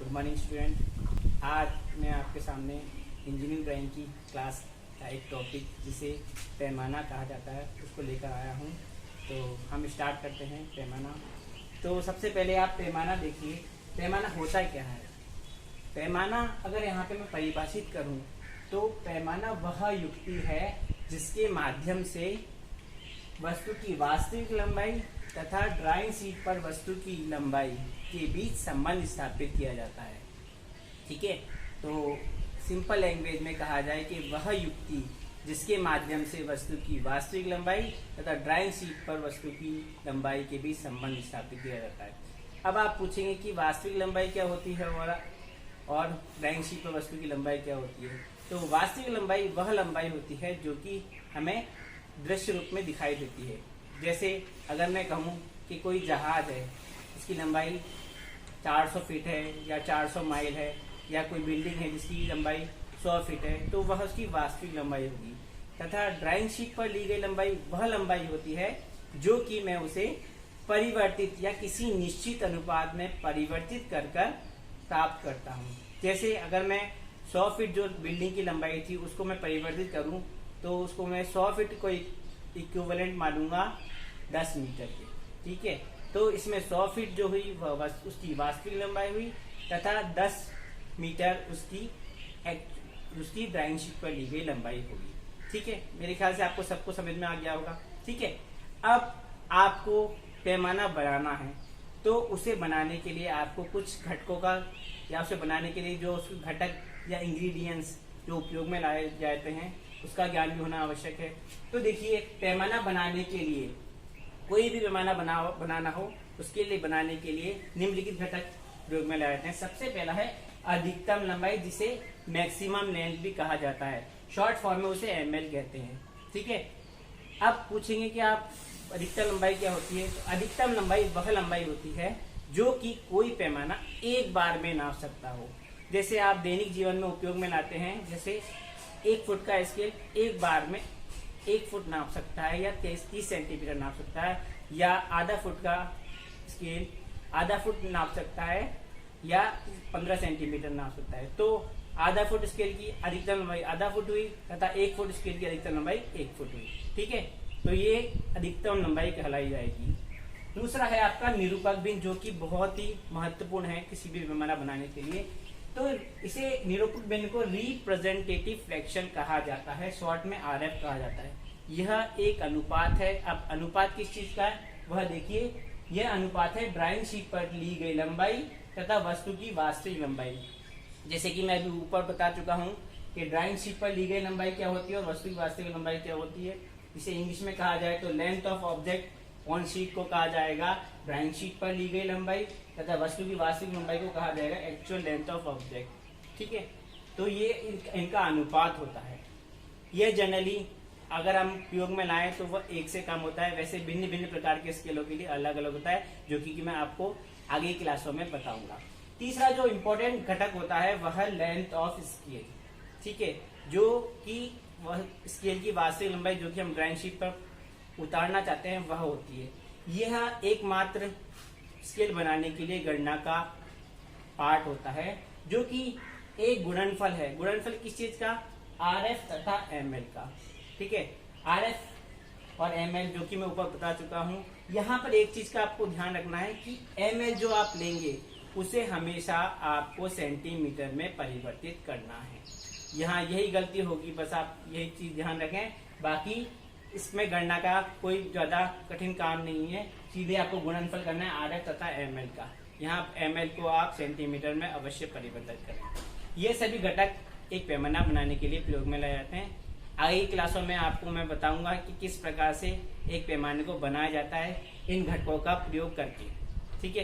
Good morning student. आज मैं आपके सामने इंजीनियरिंग ड्राइंग की क्लास का एक टॉपिक जिसे पैमाना कहा जाता है उसको लेकर आया हूँ। तो हम स्टार्ट करते हैं पैमाना। तो सबसे पहले आप पैमाना देखिए, पैमाना होता क्या है। पैमाना अगर यहाँ पे मैं परिभाषित करूँ तो पैमाना वह युक्ति है जिसके माध्यम से वस्तु की वास्तविक लंबाई तथा ड्राइंग शीट पर वस्तु की लंबाई के बीच संबंध स्थापित किया जाता है। ठीक है, तो सिंपल लैंग्वेज में कहा जाए कि वह युक्ति जिसके माध्यम से वस्तु की वास्तविक लंबाई तथा ड्राइंग शीट पर वस्तु की लंबाई के बीच संबंध स्थापित किया जाता है। अब आप पूछेंगे कि वास्तविक लंबाई क्या होती है और ड्राइंग शीट पर वस्तु की लंबाई क्या होती है। तो वास्तविक लंबाई वह लंबाई होती है जो कि हमें दृश्य रूप में दिखाई देती है। जैसे अगर मैं कहूँ कि कोई जहाज है, उसकी लंबाई 400 फीट है या 400 माइल है, या कोई बिल्डिंग है जिसकी लंबाई 100 फीट है, तो वह उसकी वास्तविक लंबाई होगी। तथा ड्राइंग शीट पर ली गई लंबाई वह लंबाई होती है जो कि मैं उसे परिवर्तित या किसी निश्चित अनुपात में परिवर्तित कर प्राप्त करता हूँ। जैसे अगर मैं 100 फीट जो बिल्डिंग की लंबाई थी उसको मैं परिवर्तित करूँ तो उसको मैं 100 फीट को इक्विवेलेंट मानूंगा 10 मीटर के। ठीक है, तो इसमें 100 फीट जो हुई वह उसकी वास्तविक लंबाई हुई तथा 10 मीटर उसकी ड्राइंग शीट पर ली गई लंबाई होगी। ठीक है, मेरे ख्याल से आपको सबको समझ में आ गया होगा। ठीक है, अब आपको पैमाना बनाना है तो उसे बनाने के लिए आपको कुछ घटकों का या उसे बनाने के लिए जो घटक या इंग्रेडिएंट्स जो उपयोग में लाए जाते हैं उसका ज्ञान भी होना आवश्यक है। तो देखिए, पैमाना बनाने के लिए कोई भी पैमाना बनाना हो उसके लिए बनाने के लिए निम्नलिखित घटक प्रयोग में लाए जाते हैं। सबसे पहला है अधिकतम लंबाई, जिसे मैक्सिमम लेंथ भी कहा जाता है। शॉर्ट फॉर्म में उसे ml कहते हैं। ठीक है, अब पूछेंगे कि आप अधिकतम लंबाई क्या होती है। तो अधिकतम लंबाई वह लंबाई होती है जो कि कोई पैमाना एक बार में नाप सकता हो। जैसे आप दैनिक जीवन में उपयोग में लाते हैं, जैसे 1 फुट का स्केल एक बार में 1 फुट नाप सकता है या 30 सेंटीमीटर नाप सकता है, या आधा फुट का स्केल आधा फुट नाप सकता है या 15 सेंटीमीटर नाप सकता है। तो आधा फुट स्केल की अधिकतम लंबाई आधा फुट हुई तथा 1 फुट स्केल की अधिकतम लंबाई 1 फुट हुई। ठीक है, तो ये अधिकतम लंबाई कहलाई जाएगी। दूसरा है आपका निरूपक बिंदु, जो कि बहुत ही महत्वपूर्ण है किसी भी पैमाना बनाने के लिए। तो इसे निरूपक बिंदु को रिप्रेजेंटेटिव फ्रैक्शन कहा जाता है, शॉर्ट में RF कहा जाता है। यह एक अनुपात है। अब अनुपात किस चीज का है वह देखिए, यह अनुपात है ड्राइंग शीट पर ली गई लंबाई तथा वस्तु की वास्तविक लंबाई। जैसे कि मैं अभी ऊपर बता चुका हूँ कि ड्राइंग शीट पर ली गई लंबाई क्या होती है और वस्तु की वास्तविक लंबाई क्या होती है। इसे इंग्लिश में कहा जाए तो length of object on sheet को कहा जाएगा ड्राइंग शीट पर ली गई लंबाई तथा वस्तु की वास्तविक लंबाई को कहा जाएगा एक्चुअल लेंथ ऑफ ऑब्जेक्ट। ठीक है, तो ये इनका अनुपात होता है। यह जनरली अगर हम उपयोग में लाएं तो वह 1 से कम होता है। वैसे भिन्न भिन्न प्रकार के स्केलों के लिए अलग अलग होता है, जो कि मैं आपको आगे की क्लासों में बताऊंगा। तीसरा जो इम्पोर्टेंट घटक होता है वह लेंथ ऑफ स्केल। ठीक है, जो कि वह स्केल की वास्तविक लंबाई जो कि हम ड्राइंग शीट पर उतारना चाहते हैं वह होती है। यह एकमात्र स्केल बनाने के लिए गणना का पार्ट होता है, जो कि एक गुणनफल है। गुणनफल किस चीज का? RF तथा ml का। ठीक है, RF और ml जो कि मैं ऊपर बता चुका हूँ। यहाँ पर एक चीज का आपको ध्यान रखना है कि ml जो आप लेंगे उसे हमेशा आपको सेंटीमीटर में परिवर्तित करना है। यहाँ यही गलती होगी, बस आप यही चीज ध्यान रखें। बाकी इसमें गणना का कोई ज्यादा कठिन काम नहीं है, सीधे आपको गुणनफल करना है RF तथा ml का। यहाँ ml को आप सेंटीमीटर में अवश्य परिवर्तित करें। ये सभी घटक एक पैमाना बनाने के लिए प्रयोग में लाए जाते हैं। आगे की क्लासों में आपको मैं बताऊंगा कि किस प्रकार से एक पैमाने को बनाया जाता है इन घटकों का प्रयोग करके। ठीक है।